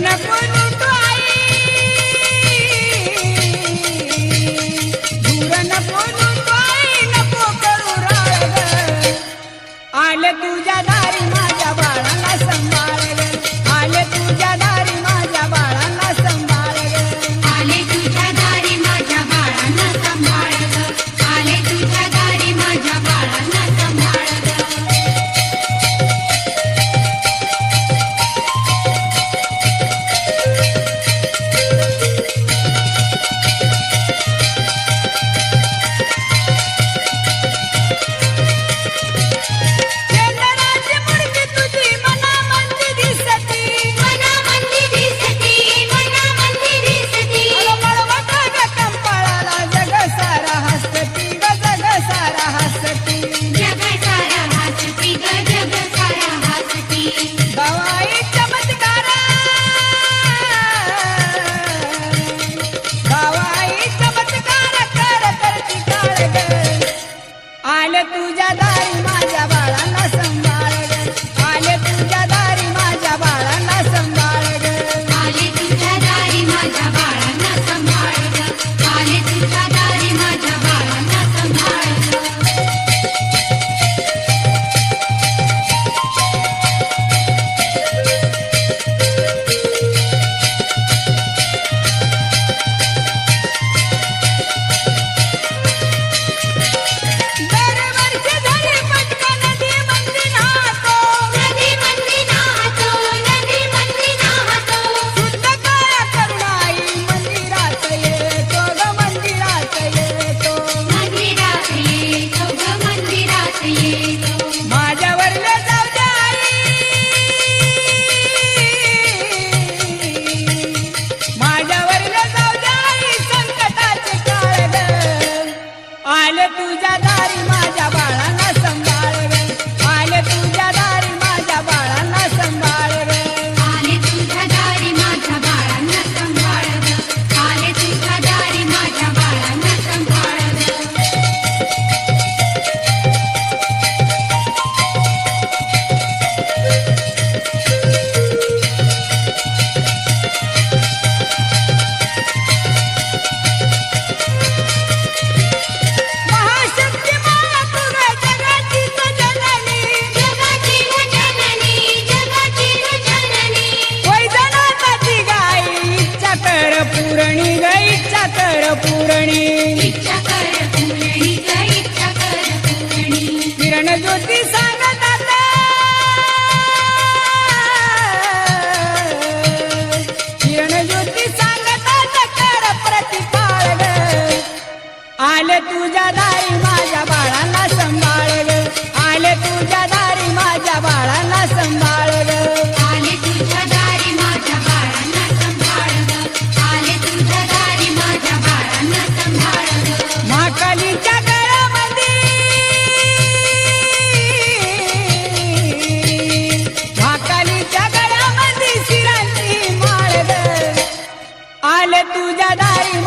नको लुटू आई, दूर नको लुटू आई, नको करू राळ ग. आले तुझ्या दारी माझ्या बाळाला सांभाळ ग, आले तुझ्या दारी माझ्या बाळाला सांभाळ ग. आले तुझ्या दारी माझ्या बाळांना सांभाळ ग, आले तुझ्या दारी माझ्या बाळांना सांभाळ ग. चंदनाची मुडकी तुझी मनामंदी दिसती, मनामंदी दिसती, मनामंदी दिसती. मळवट ग कंपाळाला जग सारा हसती ग, जग सारा हसती. जग सारा हसती ग, जग सारा हसती. गवाई चमत्कार, गवाई चमत्कार कर करती काळ ग. आले तुझ्या दारी माझ्या बाळाला सांभाळ ग, आले तुझ्या दारी माझ्या बाळाला सांभाळ ग. आले तुझ्या दारी माझ्या बाळांना सांभाळ ग, आले तुझ्या दारी माझ्या बाळांना सांभाळ ग. दरवर्षी धरी पटका नदी मंदी नाहतो, नदी मंदी नाहतो, नदी मंदी नाहतो. शुद्ध काया करुणाई मंदिरात येतो ग, मंदिरात येतो. मंदिरात येतो ग, मंदिरात येतो. माझ्यावरले जाऊ दे आई, माझ्यावरले जाऊ दे आई, संकटाचे काळ ग. आले तुझ्या दारी माझ्या बाळाला सांभाळ ग, आले तुझ्या दारी माझ्या बाळाला सांभाळ ग. आले तुझ्या दारी माझ्या बाळांना सांभाळ ग, आले तुझ्या दारी माझ्या बाळांना सांभाळ ग. महाशक्ती माया तुझ्या जगाचीच जननी, जगाची व जननी, जगाची व जननी. वैजनाथाची गाई इच्छा कर पूरणी ग, इच्छा कर पूरणी. इच्छा कर पूरणी ग, इच्छा कर पूरणी. किरण ज्योती सांगतात, किरण ज्योती सांगतात कर प्रतिपाळ ग. आले तुझ्या दारी माझ्या बाळाला सांभाळ ग, आले तुझ्या दारी माझ्या बाळाला सांभाळ ग. आले तुझ्या दारी माझ्या बाळांना सांभाळ ग, आले तुझ्या दारी माझ्या बाळांना सांभाळ ग. महाकालीच्या गळ्यामध्ये, महाकालीच्या गळ्यामध्ये शिरांची माळ ग. आले तुझ्या दारी